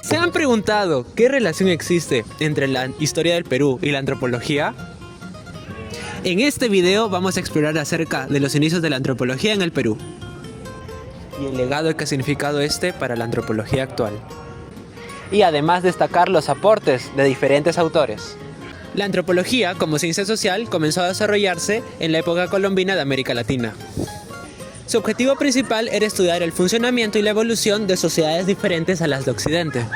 ¿Se han preguntado qué relación existe entre la historia del Perú y la antropología? En este video vamos a explorar acerca de los inicios de la antropología en el Perú y el legado que ha significado este para la antropología actual. Y además destacar los aportes de diferentes autores. La antropología, como ciencia social, comenzó a desarrollarse en la época colombina de América Latina. Su objetivo principal era estudiar el funcionamiento y la evolución de sociedades diferentes a las de Occidente,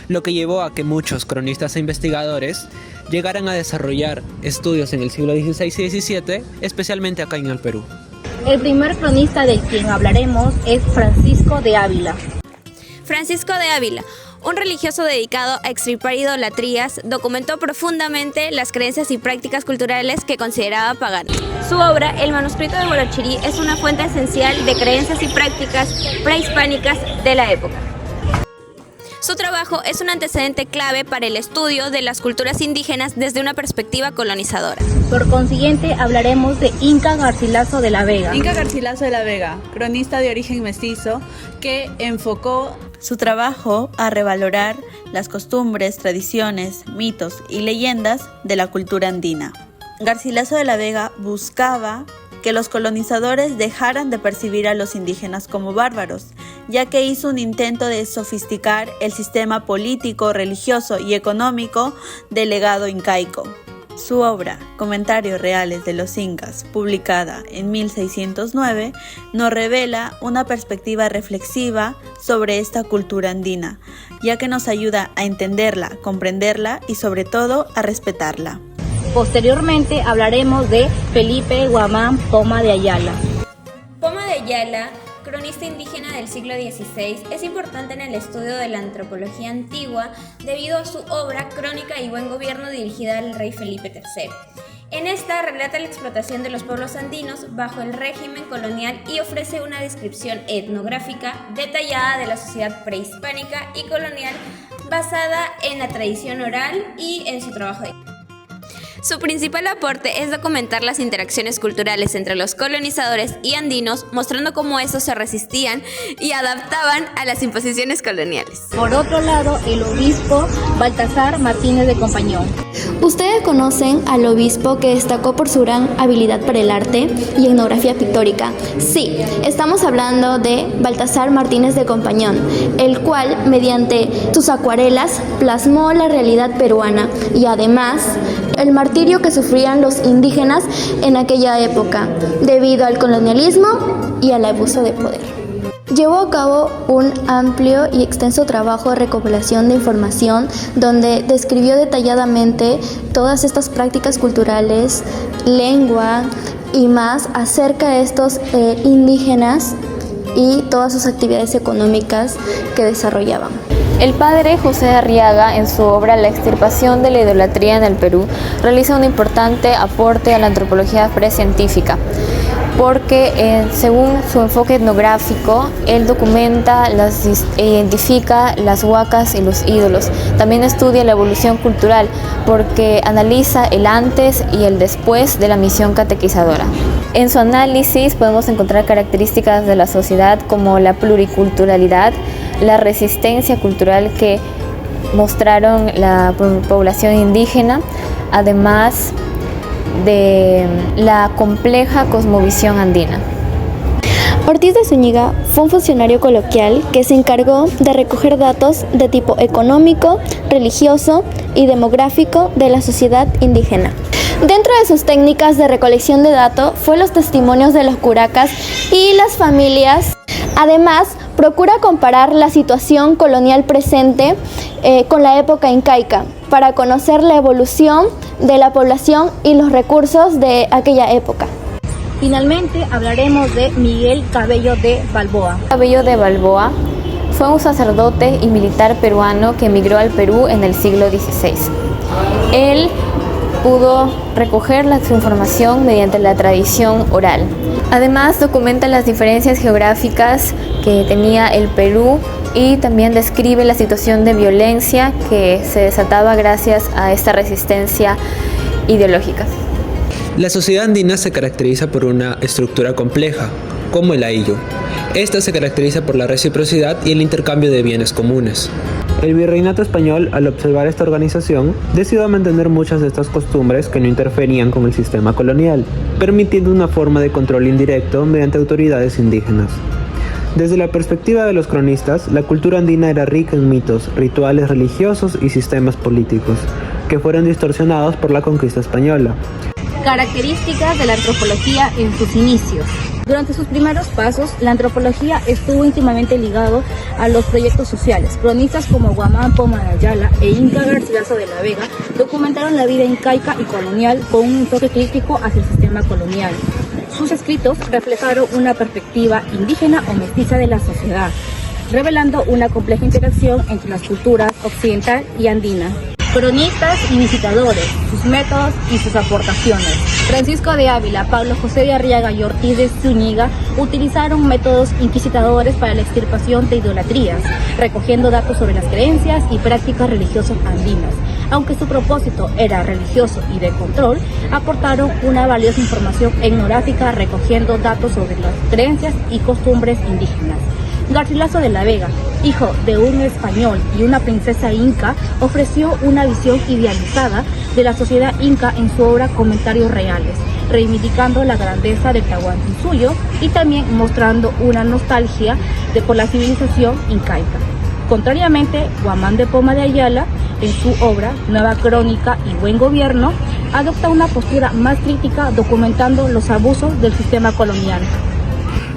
lo que llevó a que muchos cronistas e investigadores llegaran a desarrollar estudios en el siglo XVI y XVII, especialmente acá en el Perú. El primer cronista del quien hablaremos es Francisco de Ávila. Francisco de Ávila, un religioso dedicado a extirpar idolatrías, documentó profundamente las creencias y prácticas culturales que consideraba paganas. Su obra, el manuscrito de Huarochirí, es una fuente esencial de creencias y prácticas prehispánicas de la época. Su trabajo es un antecedente clave para el estudio de las culturas indígenas desde una perspectiva colonizadora. Por consiguiente, hablaremos de Inca Garcilaso de la Vega. Inca Garcilaso de la Vega, cronista de origen mestizo, que enfocó su trabajo a revalorar las costumbres, tradiciones, mitos y leyendas de la cultura andina. Garcilaso de la Vega buscaba que los colonizadores dejaran de percibir a los indígenas como bárbaros, ya que hizo un intento de sofisticar el sistema político, religioso y económico del legado incaico. Su obra, Comentarios Reales de los Incas, publicada en 1609, nos revela una perspectiva reflexiva sobre esta cultura andina, ya que nos ayuda a entenderla, comprenderla y sobre todo a respetarla. Posteriormente hablaremos de Felipe Guamán Poma de Ayala. Poma de Ayala, cronista indígena del siglo XVI, es importante en el estudio de la antropología antigua debido a su obra Crónica y Buen Gobierno dirigida al rey Felipe III. En esta relata la explotación de los pueblos andinos bajo el régimen colonial y ofrece una descripción etnográfica detallada de la sociedad prehispánica y colonial basada en la tradición oral y en su trabajo de... Su principal aporte es documentar las interacciones culturales entre los colonizadores y andinos, mostrando cómo estos se resistían y adaptaban a las imposiciones coloniales. Por otro lado, el obispo Baltasar Martínez de Compañón. Ustedes conocen al obispo que destacó por su gran habilidad para el arte y etnografía pictórica. Sí, estamos hablando de Baltasar Martínez de Compañón, el cual, mediante sus acuarelas, plasmó la realidad peruana y además el martirio que sufrían los indígenas en aquella época, debido al colonialismo y al abuso de poder. Llevó a cabo un amplio y extenso trabajo de recopilación de información donde describió detalladamente todas estas prácticas culturales, lengua y más acerca de estos indígenas y todas sus actividades económicas que desarrollaban. El padre José de Arriaga, en su obra La extirpación de la idolatría en el Perú, realiza un importante aporte a la antropología precientífica, porque según su enfoque etnográfico, él documenta, identifica las huacas y los ídolos. También estudia la evolución cultural, porque analiza el antes y el después de la misión catequizadora. En su análisis podemos encontrar características de la sociedad como la pluriculturalidad, la resistencia cultural que mostraron la población indígena, además de la compleja cosmovisión andina. Ortiz de Zúñiga fue un funcionario coloquial que se encargó de recoger datos de tipo económico, religioso y demográfico de la sociedad indígena. Dentro de sus técnicas de recolección de datos fue los testimonios de los curacas y las familias. Además, procura comparar la situación colonial presente con la época incaica para conocer la evolución de la población y los recursos de aquella época. Finalmente hablaremos de Miguel Cabello de Balboa. Cabello de Balboa fue un sacerdote y militar peruano que emigró al Perú en el siglo XVI. Él pudo recoger su información mediante la tradición oral. Además, documenta las diferencias geográficas que tenía el Perú y también describe la situación de violencia que se desataba gracias a esta resistencia ideológica. La sociedad andina se caracteriza por una estructura compleja, como el ayllu, Esta se caracteriza por la reciprocidad y el intercambio de bienes comunes. El virreinato español, al observar esta organización, decidió mantener muchas de estas costumbres que no interferían con el sistema colonial, permitiendo una forma de control indirecto mediante autoridades indígenas. Desde la perspectiva de los cronistas, la cultura andina era rica en mitos, rituales religiosos y sistemas políticos, que fueron distorsionados por la conquista española. Características de la antropología en sus inicios. Durante sus primeros pasos, la antropología estuvo íntimamente ligado a los proyectos sociales. Cronistas como Guamán Poma de Ayala e Inca Garcilaso de la Vega documentaron la vida incaica y colonial con un enfoque crítico hacia el sistema colonial. Sus escritos reflejaron una perspectiva indígena o mestiza de la sociedad, revelando una compleja interacción entre las culturas occidental y andina. Cronistas y visitadores, sus métodos y sus aportaciones. Francisco de Ávila, Pablo José de Arriaga y Ortiz de Zúñiga utilizaron métodos inquisidores para la extirpación de idolatrías, recogiendo datos sobre las creencias y prácticas religiosas andinas. Aunque su propósito era religioso y de control, aportaron una valiosa información etnográfica recogiendo datos sobre las creencias y costumbres indígenas. Garcilaso de la Vega, hijo de un español y una princesa inca, ofreció una visión idealizada de la sociedad inca en su obra Comentarios Reales, reivindicando la grandeza del Tahuantinsuyo y también mostrando una nostalgia por la civilización incaica. Contrariamente, Guamán de Poma de Ayala, en su obra Nueva Crónica y Buen Gobierno, adopta una postura más crítica documentando los abusos del sistema colonial.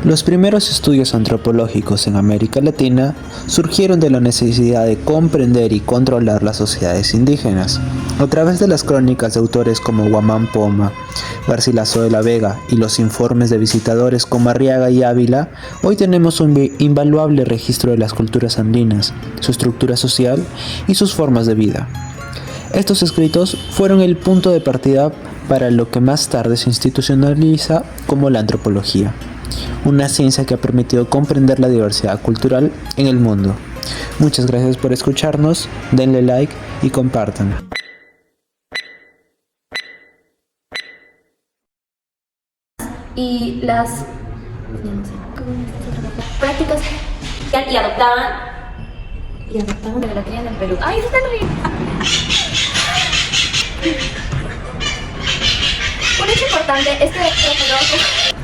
Los primeros estudios antropológicos en América Latina surgieron de la necesidad de comprender y controlar las sociedades indígenas. A través de las crónicas de autores como Guamán Poma, Garcilaso de la Vega y los informes de visitadores como Arriaga y Ávila, hoy tenemos un invaluable registro de las culturas andinas, su estructura social y sus formas de vida. Estos escritos fueron el punto de partida para lo que más tarde se institucionaliza como la antropología, una ciencia que ha permitido comprender la diversidad cultural en el mundo. Muchas gracias por escucharnos, denle like y compartan. Y las prácticas y adoptaban la idolatría en el Perú. ¡Ay, está bien! Un hecho importante es que